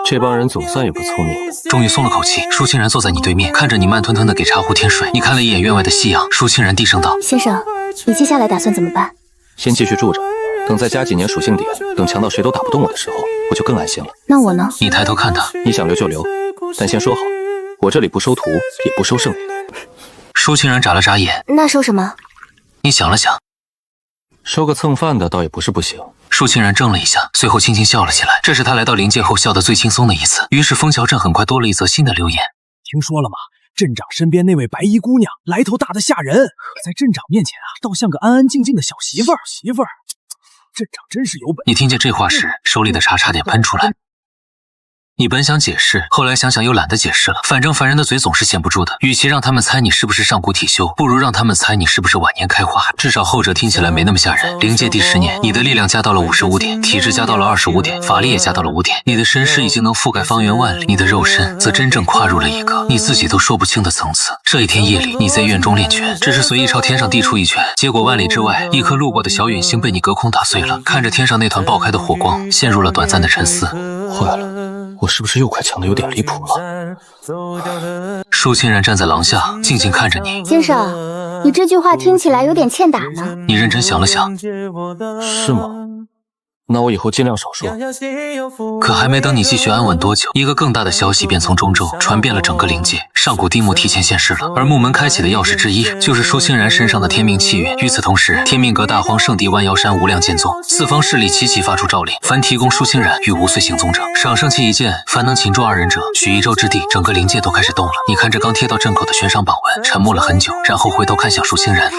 这帮人总算有个聪明。终于松了口气，舒清然坐在你对面，看着你慢吞吞的给茶壶添水。你看了一眼院外的夕阳，舒清然低声道：先生，你接下来打算怎么办？先继续住着，等再加几年属性点，等强到谁都打不动我的时候，我就更安心了。那我呢？你抬头看他，你想留就留，但先说好，我这里不收徒，也不收圣礼。舒清然眨了眨眼，那收什么？你想了想，收个蹭饭的倒也不是不行。舒清然怔了一下，随后轻轻笑了起来，这是他来到灵界后笑得最轻松的一次。于是枫桥镇很快多了一则新的留言：听说了吗？镇长身边那位白衣姑娘来头大得吓人，可在镇长面前啊，倒像个安安静静的小媳妇儿。镇长真是有本。你听见这话时，手里的茶差点喷出来。你本想解释，后来想想又懒得解释了。反正凡人的嘴总是闲不住的，与其让他们猜你是不是上古体修，不如让他们猜你是不是晚年开花。至少后者听起来没那么吓人。灵界第10年，你的力量加到了55点，体质加到了25点，法力也加到了5点，你的身世已经能覆盖方圆万里，你的肉身则真正跨入了一个你自己都说不清的层次。这一天夜里，你在院中练拳，只是随意朝天上递出一拳，结果万里之外，一颗路过的小陨星被你隔空打碎了。看着天上那团爆开的火光，陷入了短暂的沉思。坏了，我是不是又快强的有点离谱了？舒清然站在廊下，静静看着你。先生，你这句话听起来有点欠打呢。你认真想了想，是吗？那我以后尽量少说。可还没等你继续安稳多久，一个更大的消息便从中州传遍了整个灵界。上古地幕提前现世了，而木门开启的钥匙之一就是舒欣然身上的天命气运。与此同时，天命阁大荒圣地万妖山无量剑宗四方势力齐齐发出诏令，凡提供舒欣然与无岁行踪者，赏圣器一件；凡能擒住二人者，许一州之地。整个灵界都开始动了。你看这刚贴到镇口的悬赏榜文，沉默了很久，然后回头看向舒欣然。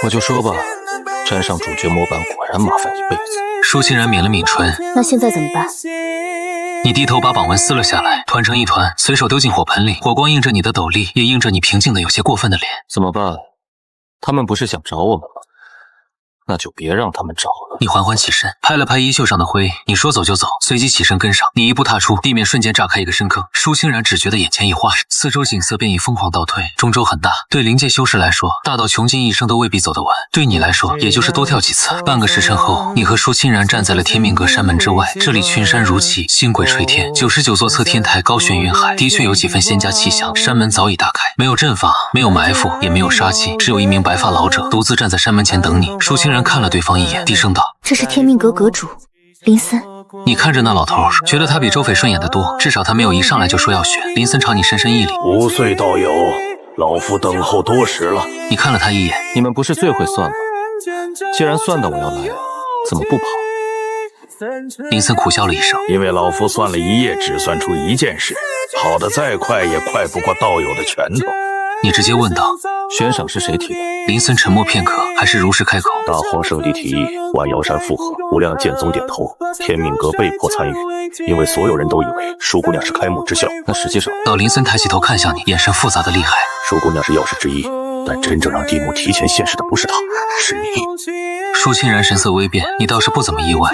我就说吧，沾上主角模板果然麻烦一辈子。舒欣然抿了抿唇，那现在怎么办？你低头把榜文撕了下来，团成一团，随手丢进火盆里。火光映着你的斗笠，也映着你平静的有些过分的脸。怎么办？他们不是想找我们吗？那就别让他们找了。你缓缓起身，拍了拍衣袖上的灰，你说走就走，随即起身跟上。你一步踏出，地面瞬间炸开一个深坑。舒欣然只觉得眼前一花，四周景色便已疯狂倒退。中州很大，对灵界修士来说，大到穷尽一生都未必走得完；对你来说，也就是多跳几次。半个时辰后，你和舒欣然站在了天命阁山门之外。这里群山如泣，星轨垂天，99座侧天台高悬云海，的确有几分仙家气象。山门早已大开，没有阵法，没有埋伏，也没有杀气，只有一名白发老者独自站在山门前等你。舒欣然看了对方一眼，低声道：“这是天命阁阁主林森。”你看着那老头，觉得他比周斐顺眼得多，至少他没有一上来就说要选。林森朝你深深一礼：“无岁道友，老夫等候多时了。”你看了他一眼：“你们不是最会算吗？既然算到我要来，怎么不跑？”林森苦笑了一声：“因为老夫算了一夜，只算出一件事，跑得再快也快不过道友的拳头。”你直接问道：“悬赏是谁提的？”林森沉默片刻，还是如实开口：“大荒圣地提议，万妖山附和，无量剑宗点头，天命阁被迫参与，因为所有人都以为舒姑娘是开幕之孝。那实际上……”到林森抬起头看向你，眼神复杂的厉害。舒姑娘是钥匙之一，但真正让地幕提前现世的不是她，是你。舒欣然神色微变，你倒是不怎么意外。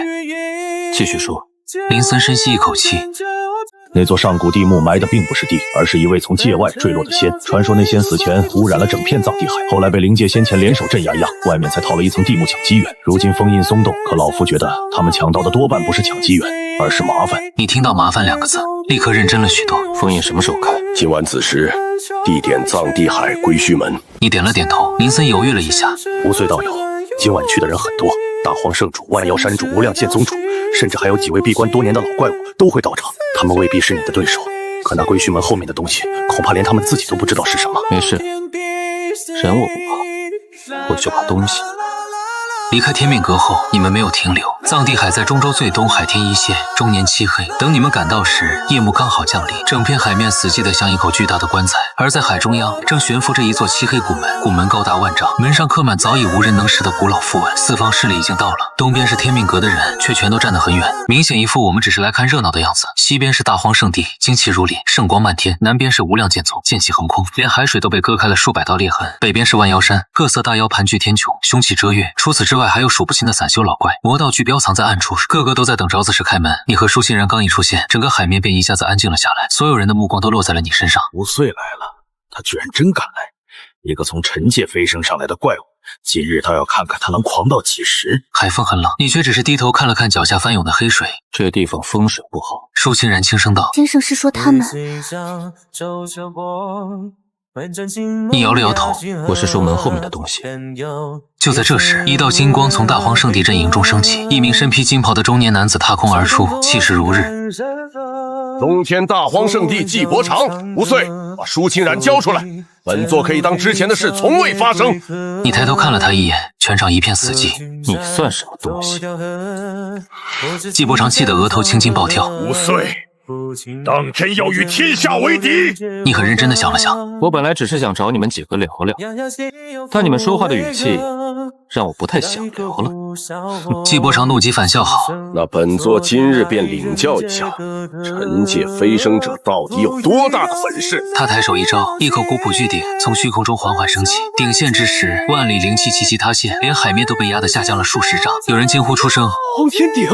继续说。林森深吸一口气。那座上古地墓埋的并不是地，而是一位从界外坠落的仙。传说那仙死前污染了整片藏地海，后来被灵界先前联手镇压一样，外面才套了一层地幕抢机缘。如今封印松动，可老夫觉得他们抢到的多半不是抢机缘，而是麻烦。你听到麻烦两个字，立刻认真了许多。封印什么时候开？今晚子时，地点藏地海归墟门。你点了点头。林森犹豫了一下：“无岁道友，今晚去的人很多，大荒圣主、万妖山主、无量剑宗主，甚至还有几位闭关多年的老怪物都会到场。他们未必是你的对手，可那归墟门后面的东西，恐怕连他们自己都不知道是什么。”没事，人我不怕，我就怕东西。离开天命阁后，你们没有停留。藏地海在中州最东，海天一线，终年漆黑。等你们赶到时，夜幕刚好降临，整片海面死寂得像一口巨大的棺材。而在海中央，正悬浮着一座漆黑古门，古门高达万丈，门上刻满早已无人能识的古老符文。四方势力已经到了，东边是天命阁的人，却全都站得很远，明显一副我们只是来看热闹的样子。西边是大荒圣地，旌旗如林，圣光漫天。南边是无量剑宗，剑气横空，连海水都被割开了数百道裂痕。北边是万妖山，各色大妖盘踞天穹，凶气遮月。除此之外，还有数不清的散修老怪，魔道具标藏在暗处，个个都在等着子时开门。你和舒欣然刚一出现，整个海面便一下子安静了下来，所有人的目光都落在了你身上。无岁来了，他居然真敢来！一个从尘界飞升上来的怪物，今日倒要看看他能狂到几时。海风很冷，你却只是低头看了看脚下翻涌的黑水。这地方风水不好。舒欣然轻声道：“先生是说他们？”你摇了摇头：“我是说门后面的东西。”就在这时，一道金光从大荒圣地阵营中升起，一名身披金袍的中年男子踏空而出，气势如日。东天大荒圣地纪伯常，无岁，把舒欣然交出来，本座可以当之前的事从未发生。你抬头看了他一眼，全场一片死寂。你算什么东西？纪伯常气得额头青筋暴跳。无岁，当真要与天下为敌？你很认真的想了想，我本来只是想找你们几个聊聊，但你们说话的语气让我不太想聊了。纪伯常怒极反笑好，那本座今日便领教一下，尘界飞升者到底有多大的本事。他抬手一招，一口古朴巨鼎从虚空中缓缓升起，鼎现之时，万里灵气齐齐塌陷，连海面都被压得下降了数十丈。有人惊呼出声：“荒天鼎！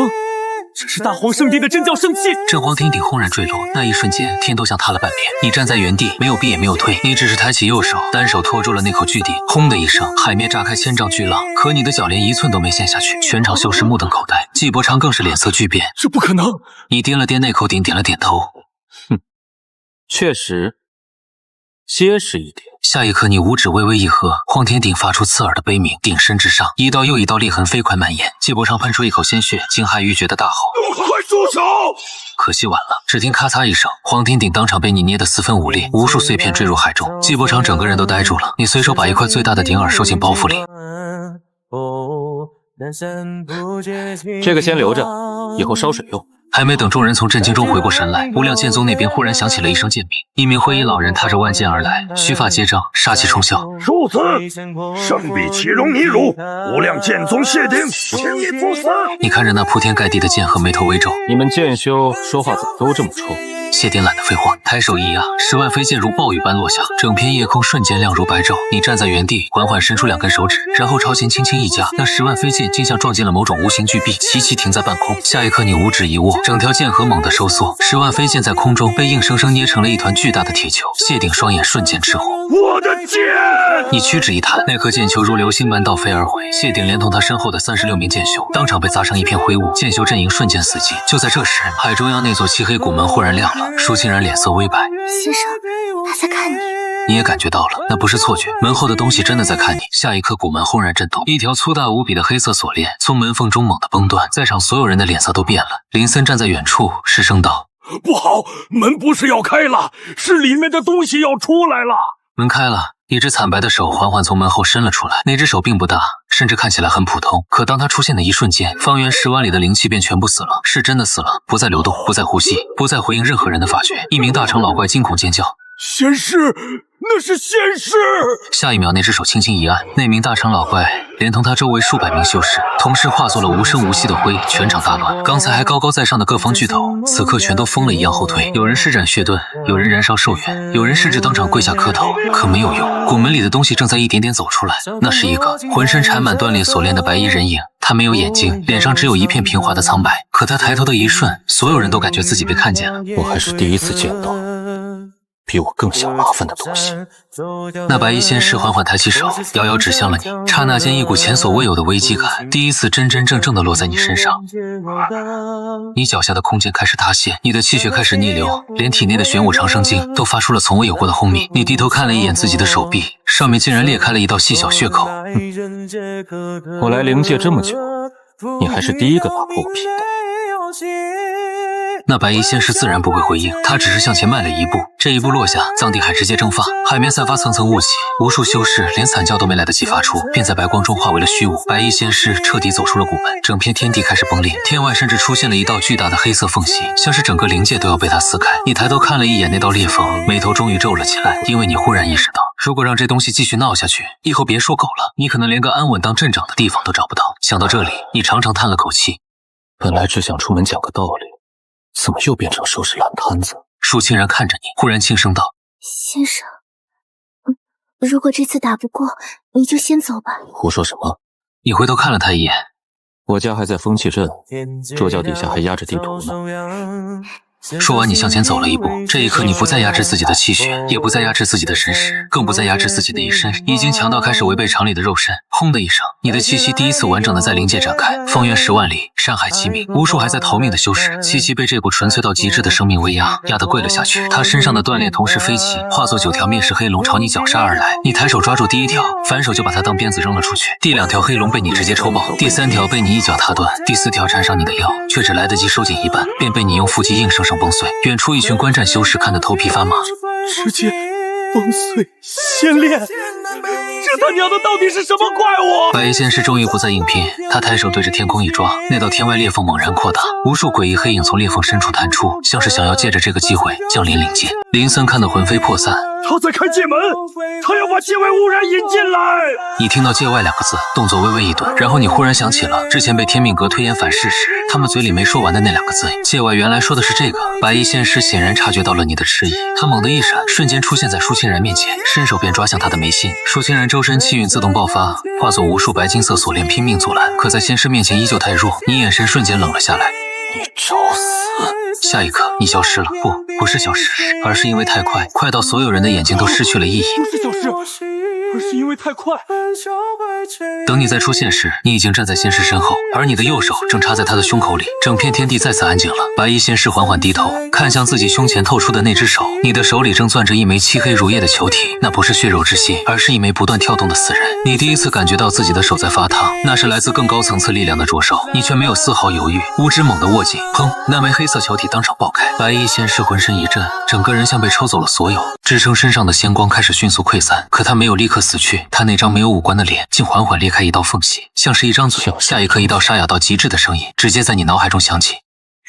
这是大荒圣地的镇教圣器！”镇荒天鼎轰然坠落，那一瞬间，天都像塌了半边。你站在原地，没有避也没有退，你只是抬起右手，单手托住了那口巨鼎。轰的一声，海面炸开千丈巨浪，可你的脚连1寸都没陷下去。全场修士目瞪口呆，纪伯常更是脸色巨变。这不可能！你掂了掂那口鼎，点了点头。确实，结实一点。下一刻，你五指微微一合，荒天鼎发出刺耳的悲鸣，鼎身之上，一道又一道裂痕飞快蔓延。纪伯昌喷出一口鲜血，惊骇欲绝的大吼：“快住手！”可惜晚了，只听咔嚓一声，荒天鼎当场被你捏得四分五裂，无数碎片坠入海中。纪伯昌整个人都呆住了。你随手把一块最大的鼎耳收进包袱里。这个先留着，以后烧水用。还没等众人从震惊中回过神来，无量剑宗那边忽然响起了一声剑鸣，一名灰衣老人踏着万剑而来，须发皆张，杀气冲霄。庶子，圣彼岂容你辱！无量剑宗谢鼎，请你赴死！你看着那铺天盖地的剑河，眉头微皱。你们剑修说话怎么都这么冲？谢鼎懒得废话，抬手一压，10万飞剑如暴雨般落下，整片夜空瞬间亮如白昼。你站在原地，缓缓伸出2根手指，然后朝前轻轻一夹，那10万飞剑竟像撞进了某种无形巨壁，齐齐停在半空。下一刻，你五指一握，整条剑河猛地收缩，10万飞剑在空中被硬生生捏成了一团巨大的铁球。谢鼎双眼瞬间赤红，我的剑！你屈指一弹，那颗剑球如流星般倒飞而回，谢鼎连同他身后的36名剑修当场被砸成一片灰雾，剑修阵营瞬间死寂。就在这时，海中央那座漆黑古门忽然亮了。舒欣然脸色微白，先生，他在看你。你也感觉到了，那不是错觉，门后的东西真的在看你。下一刻，古门轰然震动，一条粗大无比的黑色锁链从门缝中猛地崩断，在场所有人的脸色都变了。林森站在远处失声道：“不好，门不是要开了，是里面的东西要出来了。”门开了，一只惨白的手缓缓从门后伸了出来。那只手并不大，甚至看起来很普通，可当它出现的一瞬间，方圆10万里的灵气便全部死了，是真的死了，不再流动，不再呼吸，不再回应任何人的法诀。一名大成老怪惊恐尖叫：“仙师，那是仙师！”下一秒，那只手轻轻一按，那名大成老怪连同他周围数百名修士同时化作了无声无息的灰，全场大乱。刚才还高高在上的各方巨头，此刻全都疯了一样后退。有人施展血盾，有人燃烧寿元，有人甚至当场跪下磕头，可没有用。古门里的东西正在一点点走出来，那是一个浑身缠满断裂锁链的白衣人影。他没有眼睛，脸上只有一片平滑的苍白，可他抬头的一瞬，所有人都感觉自己被看见了。我还是第一次见到比我更想麻烦的东西。那白衣仙师缓缓抬起手，遥遥指向了你。刹那间，一股前所未有的危机感第一次真真正正的落在你身上。你脚下的空间开始塌陷，你的气血开始逆流，连体内的玄武长生经都发出了从未有过的轰鸣。你低头看了一眼自己的手臂，上面竟然裂开了一道细小血口。我来灵界这么久，你还是第一个打破我皮的。那白衣仙师自然不会回应，他只是向前迈了一步，这一步落下，藏地海直接蒸发，海面散发层层雾气，无数修士连惨叫都没来得及发出，便在白光中化为了虚无。白衣仙师彻底走出了古门，整片天地开始崩裂，天外甚至出现了一道巨大的黑色缝隙，像是整个灵界都要被它撕开。你抬头看了一眼那道裂缝，眉头终于皱了起来，因为你忽然意识到，如果让这东西继续闹下去，以后别说狗了，你可能连个安稳当镇长的地方都找不到。想到这里，你长长叹了口气。本来只想出门讲个道理，怎么又变成收拾烂摊子？舒清然看着你，忽然轻声道：“先生，如果这次打不过，你就先走吧。”胡说什么？你回头看了他一眼。我家还在风气镇，桌脚底下还压着地图呢。说完，你向前走了一步。这一刻，你不再压制自己的气血，也不再压制自己的神识，更不再压制自己的一身已经强到开始违背常理的肉身。轰的一声，你的气息第一次完整的在灵界展开。方圆10万里，山海齐鸣，无数还在逃命的修士，气息被这股纯粹到极致的生命威压，压得跪了下去。他身上的锻炼同时飞起，化作9条灭世黑龙朝你绞杀而来。你抬手抓住第一条，反手就把它当鞭子扔了出去。第2条黑龙被你直接抽爆，第3条被你一脚踏断，第4条缠上你的腰，却只来得及收紧一半，便被你用腹肌硬生生崩碎。远处一群观战修士看得头皮发麻，直接崩碎仙炼，这他娘的到底是什么怪物？白衣仙师终于不再硬拼，他抬手对着天空一抓，那道天外裂缝猛然扩大，无数诡异黑影从裂缝深处探出，像是想要借着这个机会降临灵界。林森看得魂飞魄散，他在开界门，他要把界外污染引进来。你听到界外2个字，动作微微一顿，然后你忽然想起了之前被天命阁推演反噬时，他们嘴里没说完的那2个字，界外原来说的是这个。白衣仙师显然察觉到了你的迟疑，他猛地一闪，瞬间出现在舒清然面前，伸手便抓向他的眉心。舒清然周身气运自动爆发，化作无数白金色锁链拼命阻拦，可在仙师面前依旧太弱，你眼神瞬间冷了下来。你找死！下一刻，你消失了。不是消失，而是因为太快，快到所有人的眼睛都失去了意义。不是消失，而是因为太快，等你再出现时，你已经站在仙师身后，而你的右手正插在他的胸口里。整片天地再次安静了。白衣仙师缓缓低头，看向自己胸前透出的那只手。你的手里正攥着一枚漆黑如夜的球体，那不是血肉之心，而是一枚不断跳动的死人。你第一次感觉到自己的手在发烫，那是来自更高层次力量的着手。你却没有丝毫犹豫，五指猛地握紧，砰！那枚黑色球体当场爆开。白衣仙师浑身一震，整个人像被抽走了所有，支撑身上的仙光开始迅速溃散。可他没有立刻死去，他那张没有五官的脸竟缓缓裂开一道缝隙，像是一张嘴。下一刻，一道沙哑到极致的声音直接在你脑海中响起：“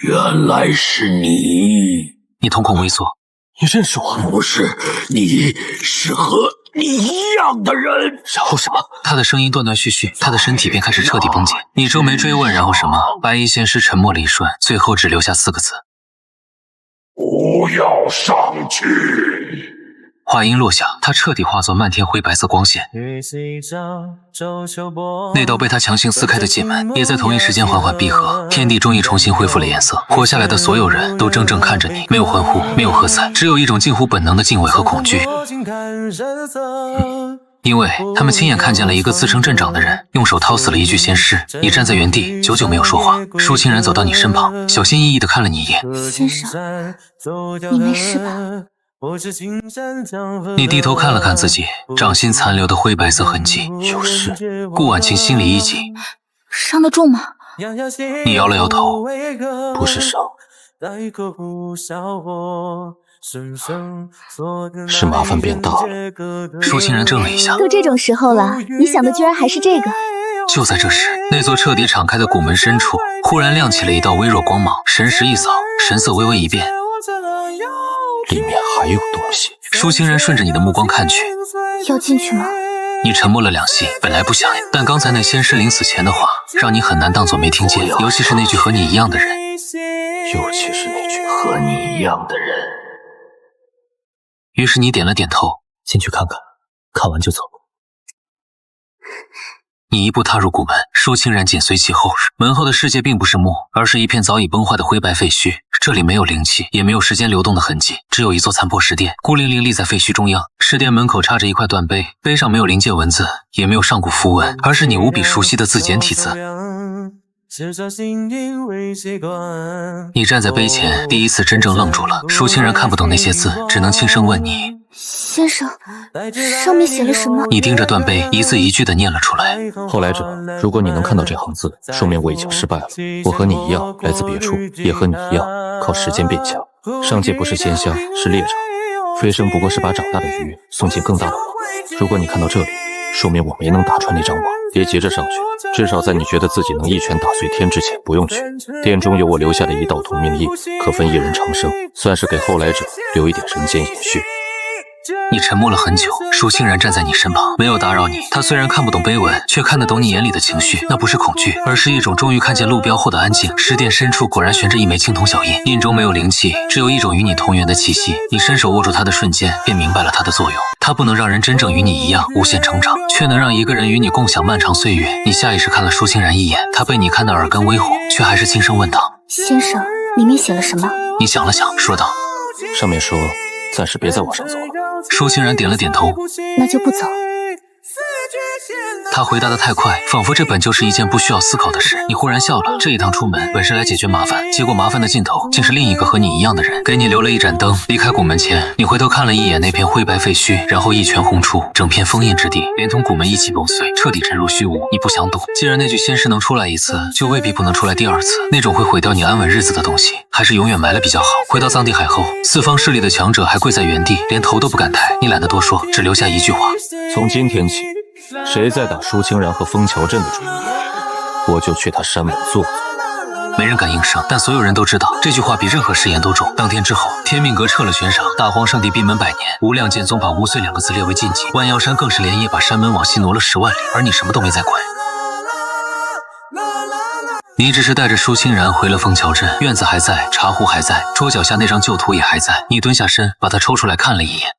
原来是你！”你瞳孔微缩，你认识我？不是，你是和你一样的人。然后什么？他的声音断断续续，他的身体便开始彻底崩解。你皱眉追问，然后什么？白衣仙师沉默了一瞬，最后只留下4个字：不要上去。话音落下，他彻底化作漫天灰白色光线。那道被他强行撕开的界门，也在同一时间缓缓闭合。天地终于重新恢复了颜色，活下来的所有人都怔怔看着你，没有欢呼，没有喝彩，只有一种近乎本能的敬畏和恐惧。因为他们亲眼看见了一个自称镇长的人用手掏死了一具仙尸。你站在原地，久久没有说话。舒清然走到你身旁，小心翼翼地看了你一眼：“先生，你没事吧？”你低头看了看自己掌心残留的灰白色痕迹，有事。顾婉晴心里一紧，伤得重吗？你摇了摇头，不是伤，是麻烦变大了。舒清然怔了一下，都这种时候了，你想的居然还是这个。就在这时，那座彻底敞开的古门深处忽然亮起了一道微弱光芒，神识一扫，神色微微一变，里面还有东西。舒清然顺着你的目光看去，要进去吗？你沉默了2息，本来不想，但刚才那仙师临死前的话，让你很难当作没听见，尤其是那句和你一样的人，尤其是那句和你一样的人。于是你点了点头，进去看看，看完就走。你一步踏入古门，舒清然紧随其后。门后的世界并不是墓，而是一片早已崩坏的灰白废墟。这里没有灵气，也没有时间流动的痕迹，只有一座残破石殿，孤零零立在废墟中央。石殿门口插着一块断碑，碑上没有灵界文字，也没有上古符文，而是你无比熟悉的字简体字。你站在碑前，第一次真正愣住了。舒清然看不懂那些字，只能轻声问你：“先生，上面写了什么？”你盯着断碑，一字一句地念了出来：“后来者，如果你能看到这行字，说明我已经失败了。我和你一样来自别处，也和你一样靠时间变强。上界不是仙乡，是猎场，飞升不过是把长大的鱼送进更大的网。如果你看到这里，说明我没能打穿那张网。别急着上去，至少在你觉得自己能一拳打碎天之前，不用去。殿中有我留下的一道同命印，可分一人长生，算是给后来者留一点人间延续。”你沉默了很久，舒清然站在你身旁，没有打扰你。他虽然看不懂碑文，却看得懂你眼里的情绪，那不是恐惧，而是一种终于看见路标后的安静。石殿深处果然悬着一枚青铜小印，印中没有灵气，只有一种与你同源的气息。你伸手握住它的瞬间，便明白了它的作用。它不能让人真正与你一样无限成长，却能让一个人与你共享漫长岁月。你下意识看了舒清然一眼，他被你看得耳根微红，却还是轻声问道：“先生，里面写了什么？”你想了想，说道：“上面说暂时别再往上走了。”舒清然点了点头，那就不走。他回答得太快，仿佛这本就是一件不需要思考的事。你忽然笑了，这一趟出门本是来解决麻烦，结果麻烦的尽头竟是另一个和你一样的人，给你留了一盏灯。离开古门前，你回头看了一眼那片灰白废墟，然后一拳轰出，整片封印之地连同古门一起崩碎，彻底沉入虚无。你不想赌，既然那具仙尸能出来一次，就未必不能出来第二次。那种会毁掉你安稳日子的东西，还是永远埋了比较好。回到藏地海后，四方势力的强者还跪在原地，连头都不敢抬。你懒得多说，只留下一句话：从今天起，谁再打舒清然和枫桥镇的主意，我就去他山门坐坐。没人敢应声，但所有人都知道这句话比任何誓言都重。当天之后，天命阁撤了悬赏，大荒圣地闭门100年，无量剑宗把无岁2个字列为禁忌，万药山更是连夜把山门往西挪了10万里，而你什么都没在管。你只是带着舒清然回了枫桥镇，院子还在，茶壶还在，桌脚下那张旧图也还在。你蹲下身，把它抽出来看了一眼，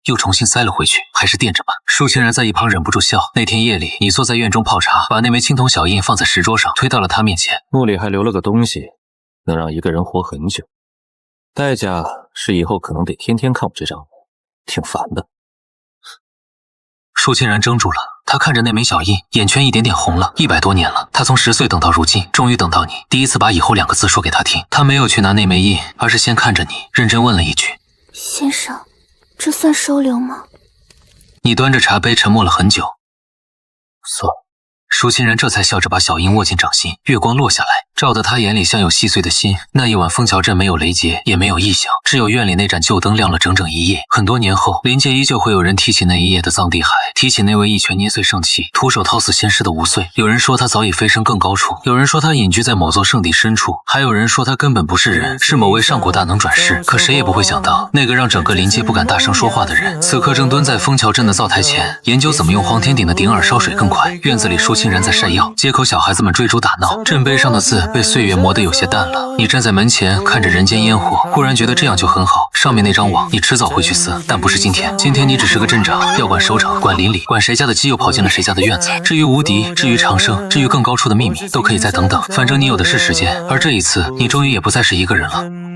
又重新塞了回去，还是垫着吧。舒清然在一旁忍不住笑。那天夜里，你坐在院中泡茶，把那枚青铜小印放在石桌上，推到了他面前。墓里还留了个东西，能让一个人活很久，代价是以后可能得天天看我这张脸，挺烦的。舒清然怔住了，他看着那枚小印，眼圈一点点红了。100多年了，他从10岁等到如今，终于等到你。第一次把以后2个字说给他听，他没有去拿那枚印，而是先看着你，认真问了一句：先生，这算收留吗？你端着茶杯沉默了很久。算。舒清然这才笑着把小印握进掌心，月光落下来，照得他眼里像有细碎的心。那一晚枫桥镇没有雷劫，也没有异响，只有院里那盏旧灯亮了整整一夜。很多年后，临界依旧会有人提起那一夜的藏地海，提起那位一拳捏碎圣器，徒手掏死仙师的无岁。有人说他早已飞升更高处，有人说他隐居在某座圣地深处，还有人说他根本不是人，是某位上古大能转世。可谁也不会想到，那个让整个临界不敢大声说话的人，此刻正蹲在枫桥镇的灶台前，研究怎么用黄天鼎的鼎饵烧水更快。院子里舒清然在晒药，街口小孩子们追逐打闹，镇碑上的字被岁月磨得有些淡了。你站在门前看着人间烟火，忽然觉得这样就很好。上面那张网你迟早会去撕，但不是今天。今天你只是个镇长，要管收场，管邻里，管谁家的鸡又跑进了谁家的院子。至于无敌，至于长生，至于更高处的秘密，都可以再等等。反正你有的是时间，而这一次你终于也不再是一个人了。